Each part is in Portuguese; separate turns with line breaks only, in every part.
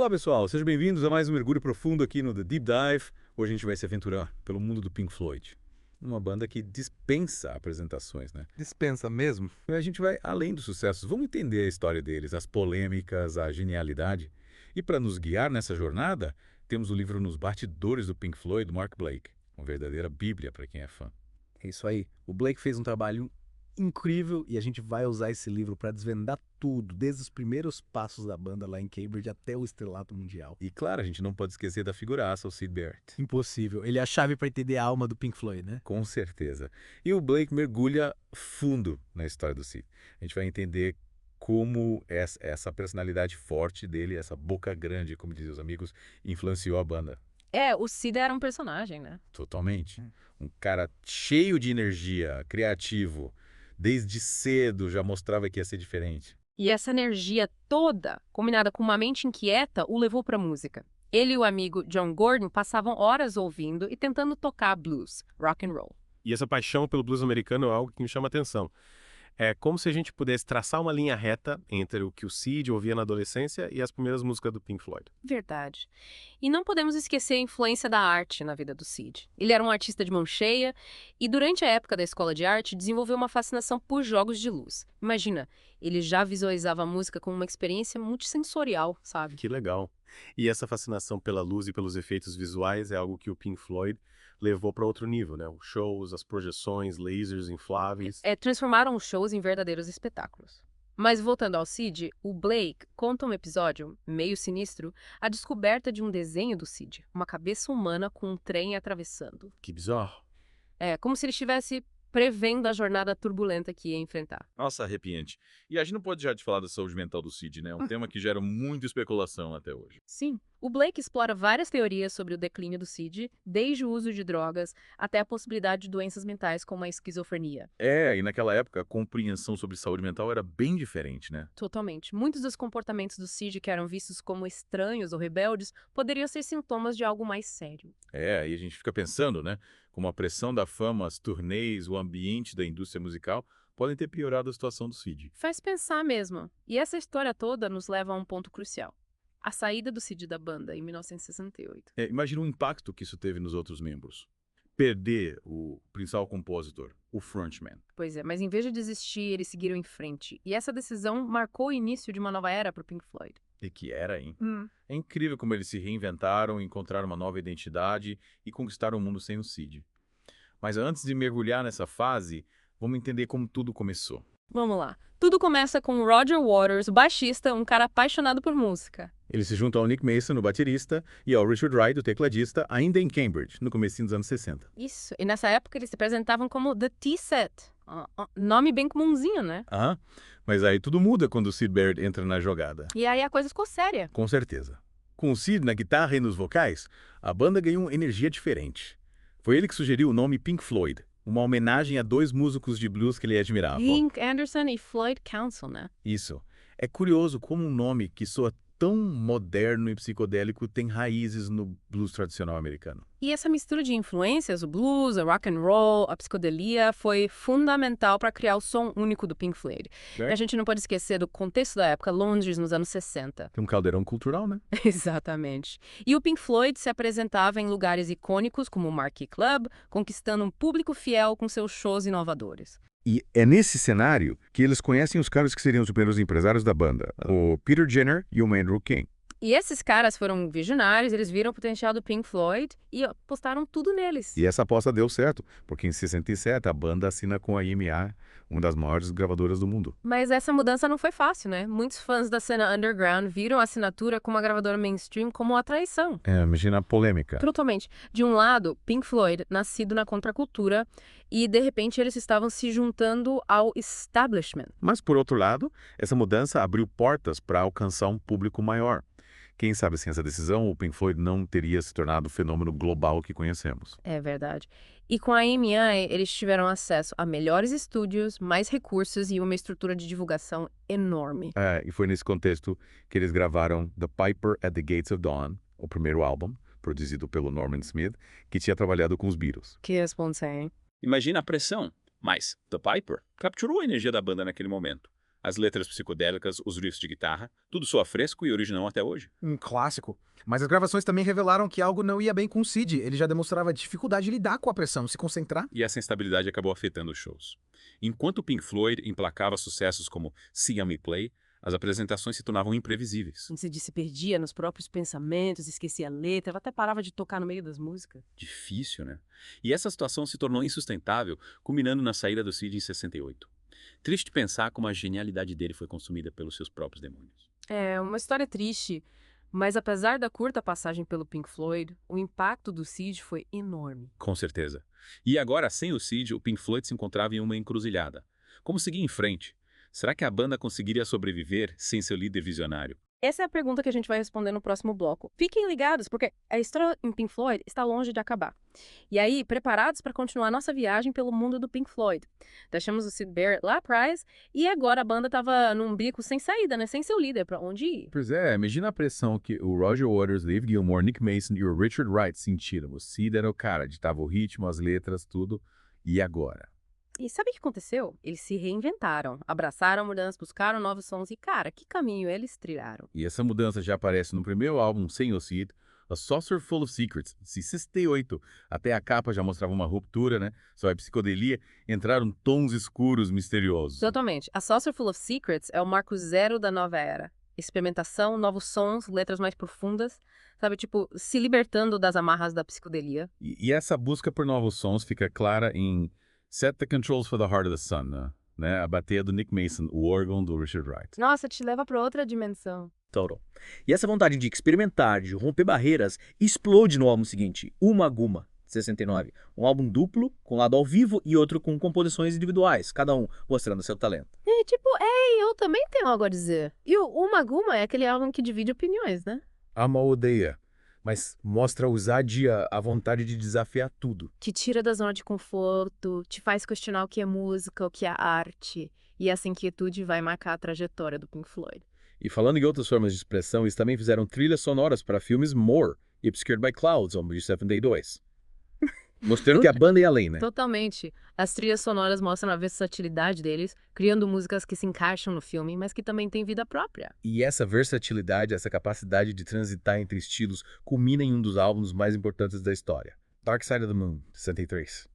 Olá pessoal, sejam bem-vindos a mais um mergulho profundo aqui no The Deep Dive. Hoje a gente vai se aventurar pelo mundo do Pink Floyd. Uma banda que dispensa apresentações, né?
Dispensa mesmo?
E a gente vai além dos sucessos, vamos entender a história deles, as polêmicas, a genialidade. E para nos guiar nessa jornada, temos o livro Nos Bastidores do Pink Floyd, do Mark Blake. Uma verdadeira bíblia para quem é fã.
É isso aí. O Blake fez um trabalho incrível e a gente vai usar esse livro para desvendar tudo, desde os primeiros passos da banda lá em Cambridge até o estrelato mundial.
E claro, a gente não pode esquecer da figuraça, o Syd Barrett.
Impossível. Ele é a chave para entender a alma do Pink Floyd, né?
Com certeza. E o Blake mergulha fundo na história do Sid. A gente vai entender como essa personalidade forte dele, essa boca grande, como diziam os amigos, influenciou a banda.
O Sid era um personagem, né?
Totalmente. Um cara cheio de energia, criativo. Desde cedo já mostrava que ia ser diferente.
E essa energia toda, combinada com uma mente inquieta, o levou para a música. Ele e o amigo John Gordon passavam horas ouvindo e tentando tocar blues, rock and roll.
E essa paixão pelo blues americano é algo que me chama a atenção. É como se a gente pudesse traçar uma linha reta entre o que o Sid ouvia na adolescência e as primeiras músicas do Pink Floyd.
Verdade. E não podemos esquecer a influência da arte na vida do Sid. Ele era um artista de mão cheia e, durante a época da escola de arte, desenvolveu uma fascinação por jogos de luz. Imagina, ele já visualizava a música como uma experiência multissensorial, sabe?
Que legal. E essa fascinação pela luz e pelos efeitos visuais é algo que o Pink Floyd levou para outro nível, né? Os shows, as projeções, lasers infláveis.
Transformaram os shows em verdadeiros espetáculos. Mas voltando ao Sid, o Blake conta um episódio, meio sinistro, a descoberta de um desenho do Sid, uma cabeça humana com um trem atravessando.
Que bizarro.
É como se ele estivesse prevendo a jornada turbulenta que ia enfrentar.
Nossa, arrepiante. E a gente não pode deixar de falar da saúde mental do Sid, né? Um tema que gera muita especulação até hoje.
Sim, o Blake explora várias teorias sobre o declínio do Sid, desde o uso de drogas até a possibilidade de doenças mentais como a esquizofrenia.
E naquela época a compreensão sobre saúde mental era bem diferente, né?
Totalmente. Muitos dos comportamentos do Sid que eram vistos como estranhos ou rebeldes poderiam ser sintomas de algo mais sério.
Aí a gente fica pensando, né? Como a pressão da fama, as turnês, o ambiente da indústria musical podem ter piorado a situação do Sid.
Faz pensar mesmo. E essa história toda nos leva a um ponto crucial. A saída do Sid da banda em 1968.
Imagina o impacto que isso teve nos outros membros. Perder o principal compositor, o frontman.
Pois é, mas em vez de desistir, eles seguiram em frente. E essa decisão marcou o início de uma nova era para o Pink Floyd.
E que era, hein? É incrível como eles se reinventaram, encontraram uma nova identidade e conquistaram o mundo sem o Sid. Mas antes de mergulhar nessa fase, vamos entender como tudo começou.
Vamos lá. Tudo começa com Roger Waters, o baixista, um cara apaixonado por música.
Ele se junta ao Nick Mason, o baterista, e ao Richard Wright, o tecladista, ainda em Cambridge, no comecinho dos anos 60.
Isso. E nessa época eles se apresentavam como The T-Set. Nome bem comumzinho, né?
Mas aí tudo muda quando o Syd Barrett entra na jogada.
E aí a coisa ficou séria.
Com certeza. Com o Sid na guitarra e nos vocais, a banda ganhou energia diferente. Foi ele que sugeriu o nome Pink Floyd, uma homenagem a dois músicos de blues que ele admirava.
Hank Anderson e Floyd Council, né?
Isso. É curioso como um nome que soa tão moderno e psicodélico tem raízes no blues tradicional americano.
E essa mistura de influências, o blues, o rock and roll, a psicodelia, foi fundamental para criar o som único do Pink Floyd. E a gente não pode esquecer do contexto da época, Londres, nos anos 60.
Tem um caldeirão cultural, né?
Exatamente. E o Pink Floyd se apresentava em lugares icônicos como o Marquee Club, conquistando um público fiel com seus shows inovadores.
E é nesse cenário que eles conhecem os caras que seriam os primeiros empresários da banda, o Peter Jenner e o Andrew King.
E esses caras foram visionários, eles viram o potencial do Pink Floyd e apostaram tudo neles.
E essa aposta deu certo, porque em 67 a banda assina com a EMI, uma das maiores gravadoras do mundo.
Mas essa mudança não foi fácil, né? Muitos fãs da cena underground viram a assinatura com uma gravadora mainstream como uma traição.
Imagina a polêmica.
Totalmente. De um lado, Pink Floyd, nascido na contracultura, e de repente eles estavam se juntando ao establishment.
Mas por outro lado, essa mudança abriu portas para alcançar um público maior. Quem sabe sem essa decisão, o Pink Floyd não teria se tornado o fenômeno global que conhecemos.
É verdade. E com a EMI, eles tiveram acesso a melhores estúdios, mais recursos e uma estrutura de divulgação enorme.
E foi nesse contexto que eles gravaram The Piper at the Gates of Dawn, o primeiro álbum, produzido pelo Norman Smith, que tinha trabalhado com os Beatles.
Que responsa, hein?
Imagina a pressão. Mas The Piper capturou a energia da banda naquele momento.
As letras psicodélicas, os riffs de guitarra, tudo soa fresco e original até hoje.
Um clássico. Mas as gravações também revelaram que algo não ia bem com o Sid. Ele já demonstrava dificuldade de lidar com a pressão, se concentrar.
E essa instabilidade acabou afetando os shows. Enquanto o Pink Floyd emplacava sucessos como See Me Play, as apresentações se tornavam imprevisíveis.
O Sid se perdia nos próprios pensamentos, esquecia a letra, até parava de tocar no meio das músicas.
Difícil, né? E essa situação se tornou insustentável, culminando na saída do Sid em 68. Triste pensar como a genialidade dele foi consumida pelos seus próprios demônios.
É uma história triste, mas apesar da curta passagem pelo Pink Floyd, o impacto do Sid foi enorme.
Com certeza. E agora, sem o Sid, o Pink Floyd se encontrava em uma encruzilhada. Como seguir em frente? Será que a banda conseguiria sobreviver sem seu líder visionário?
Essa é a pergunta que a gente vai responder no próximo bloco. Fiquem ligados, porque a história em Pink Floyd está longe de acabar. E aí, preparados para continuar nossa viagem pelo mundo do Pink Floyd. Deixamos o Syd Barrett lá atrás e agora a banda estava num bico sem saída, né? Sem seu líder, para onde ir.
Pois é, imagina a pressão que o Roger Waters, Dave Gilmour, Nick Mason e o Richard Wright sentiram. O Sid era o cara, ditava o ritmo, as letras, tudo. E agora?
E sabe o que aconteceu? Eles se reinventaram, abraçaram mudanças, buscaram novos sons e, cara, que caminho eles trilharam.
E essa mudança já aparece no primeiro álbum sem o Sid, A Saucer Full of Secrets, de 68. Até a capa já mostrava uma ruptura, né? Só a psicodelia, entraram tons escuros, misteriosos.
Totalmente. A Saucer Full of Secrets é o marco zero da nova era. Experimentação, novos sons, letras mais profundas, sabe, tipo, se libertando das amarras da psicodelia.
E essa busca por novos sons fica clara em Set the Controls for the Heart of the Sun, né? A bateria do Nick Mason, o órgão do Richard Wright.
Nossa, te leva para outra dimensão.
Total. E essa vontade de experimentar, de romper barreiras, explode no álbum seguinte, Uma Guma, de 69. Um álbum duplo, com lado ao vivo e outro com composições individuais, cada um mostrando seu talento.
E tipo, ei, eu também tenho algo a dizer. E o Uma Guma é aquele álbum que divide opiniões, né?
Ama ou odeia, mas mostra a ousadia, a vontade de desafiar tudo.
Te tira da zona de conforto, te faz questionar o que é música, o que é arte. E essa inquietude vai marcar a trajetória do Pink Floyd.
E falando em outras formas de expressão, eles também fizeram trilhas sonoras para filmes More e Obscured by Clouds, álbum de 72. Mostrando que a banda ia além, né?
Totalmente. As trilhas sonoras mostram a versatilidade deles, criando músicas que se encaixam no filme, mas que também têm vida própria.
E essa versatilidade, essa capacidade de transitar entre estilos, culmina em um dos álbuns mais importantes da história. Dark Side of the Moon, de 63.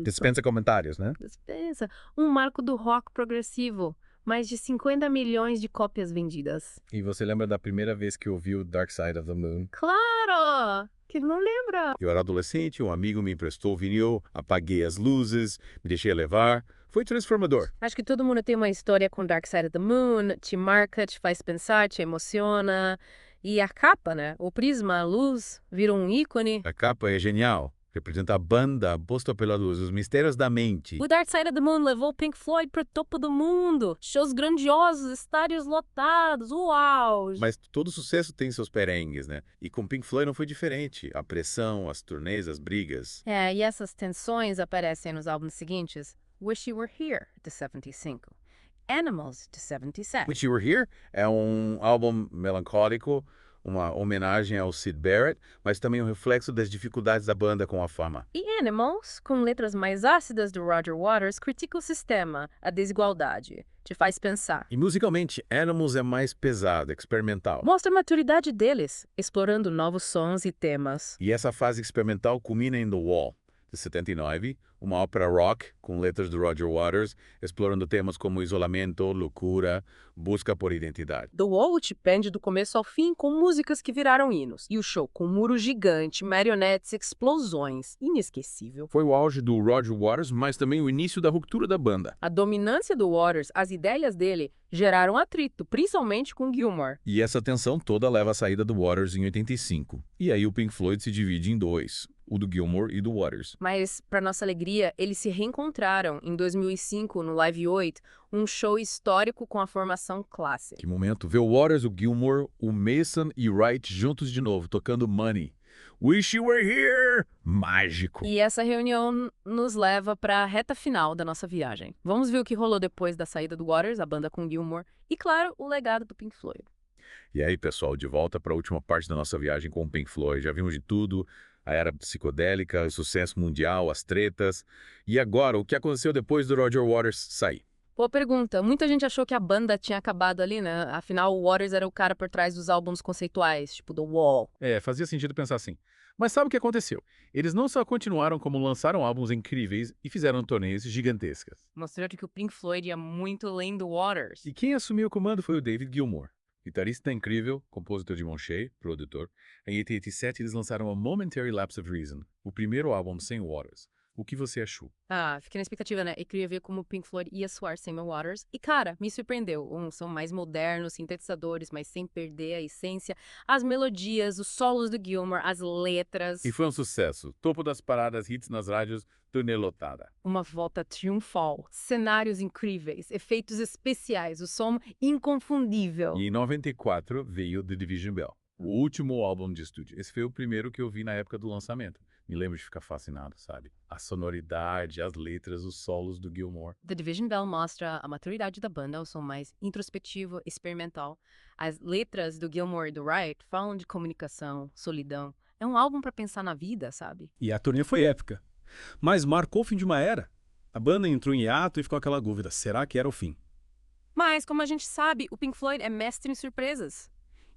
Dispensa comentários, né?
Dispensa. Um marco do rock progressivo. Mais de 50 milhões de cópias vendidas.
E você lembra da primeira vez que ouviu Dark Side of the Moon?
Claro! Quem não lembra?
Eu era adolescente, um amigo me emprestou o vinil, apaguei as luzes, me deixei levar. Foi transformador.
Acho que todo mundo tem uma história com Dark Side of the Moon, te marca, te faz pensar, te emociona. E a capa, né? O prisma, a luz, vira um ícone.
A capa é genial. Representa a banda, aposta pela luz, os mistérios da mente.
O Dark Side of the Moon levou o Pink Floyd pro topo do mundo. Shows grandiosos, estádios lotados, uau!
Mas todo sucesso tem seus perengues, né? E com Pink Floyd não foi diferente. A pressão, as turnês, as brigas.
É, e essas tensões aparecem nos álbuns seguintes. Wish You Were Here, de 75. Animals, de 77.
Wish You Were Here é um álbum melancólico, uma homenagem ao Syd Barrett, mas também um reflexo das dificuldades da banda com a fama.
E Animals, com letras mais ácidas do Roger Waters, critica o sistema, a desigualdade, te faz pensar.
E musicalmente, Animals é mais pesado, experimental.
Mostra a maturidade deles, explorando novos sons e temas.
E essa fase experimental culmina em The Wall, de 79, uma ópera rock com letras do Roger Waters, explorando temas como isolamento, loucura, busca por identidade.
The Wall te pende do começo ao fim com músicas que viraram hinos. E o show com um muro gigante, marionetes, explosões. Inesquecível.
Foi o auge do Roger Waters, mas também o início da ruptura da banda.
A dominância do Waters, as ideias dele, geraram atrito, principalmente com Gilmour.
E essa tensão toda leva à saída do Waters em 85. E aí o Pink Floyd se divide em dois, o do Gilmour e do Waters.
Mas, para nossa alegria, eles se reencontraram em 2005 no Live 8, um show histórico com a formação clássica.
Que momento, ver o Waters, o Gilmour, o Mason e o Wright juntos de novo, tocando Money. Wish You Were Here! Mágico!
E essa reunião nos leva para a reta final da nossa viagem. Vamos ver o que rolou depois da saída do Waters, a banda com Gilmour, e, claro, o legado do Pink Floyd.
E aí, pessoal, de volta para a última parte da nossa viagem com o Pink Floyd. Já vimos de tudo, a era psicodélica, o sucesso mundial, as tretas. E agora, o que aconteceu depois do Roger Waters sair?
Boa pergunta. Muita gente achou que a banda tinha acabado ali, né? Afinal, o Waters era o cara por trás dos álbuns conceituais, tipo The Wall.
Fazia sentido pensar assim. Mas sabe o que aconteceu? Eles não só continuaram como lançaram álbuns incríveis e fizeram turnês gigantescas.
Mostrando que o Pink Floyd ia muito além do Waters.
E quem assumiu o comando foi o David Gilmour. Guitarrista incrível, compositor de mão cheia, produtor. Em 87 eles lançaram A Momentary Lapse of Reason, o primeiro álbum sem Waters. O que você achou?
Fiquei na expectativa, né? Eu queria ver como o Pink Floyd ia soar sem o Waters. E, cara, me surpreendeu. São mais modernos, sintetizadores, mas sem perder a essência. As melodias, os solos do Gilmour, as letras.
E foi um sucesso. Topo das paradas, hits nas rádios, turnê lotada.
Uma volta triunfal. Cenários incríveis, efeitos especiais, o som inconfundível.
E em 94 veio The Division Bell, o último álbum de estúdio. Esse foi o primeiro que eu vi na época do lançamento. Me lembro de ficar fascinado, sabe? A sonoridade, as letras, os solos do Gilmour.
The Division Bell mostra a maturidade da banda, o som mais introspectivo, experimental. As letras do Gilmour e do Wright falam de comunicação, solidão. É um álbum pra pensar na vida, sabe?
E a turnê foi épica. Mas marcou o fim de uma era. A banda entrou em hiato e ficou aquela dúvida, será que era o fim?
Mas, como a gente sabe, o Pink Floyd é mestre em surpresas.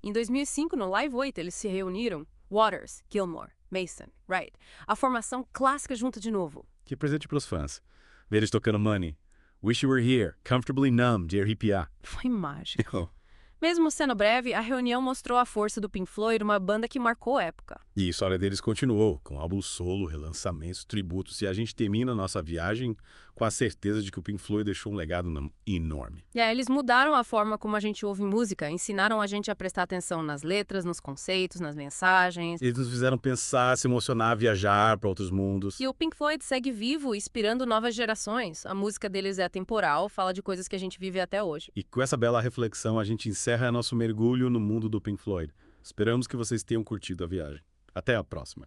Em 2005, no Live 8, eles se reuniram. Waters, Gilmour, Mason, Wright. A formação clássica junta de novo.
Que presente pros fãs. Ver eles tocando Money, Wish You Were Here, Comfortably Numb, de arrepiar.
Foi mágico. Mesmo sendo breve, a reunião mostrou a força do Pink Floyd, uma banda que marcou a época.
E a história deles continuou, com álbum solo, relançamentos, tributos, e a gente termina a nossa viagem com a certeza de que o Pink Floyd deixou um legado enorme.
E aí eles mudaram a forma como a gente ouve música, ensinaram a gente a prestar atenção nas letras, nos conceitos, nas mensagens.
Eles nos fizeram pensar, se emocionar, viajar para outros mundos.
E o Pink Floyd segue vivo, inspirando novas gerações. A música deles é atemporal, fala de coisas que a gente vive até hoje.
E com essa bela reflexão, a gente encerra nosso mergulho no mundo do Pink Floyd. Esperamos que vocês tenham curtido a viagem. Até a próxima.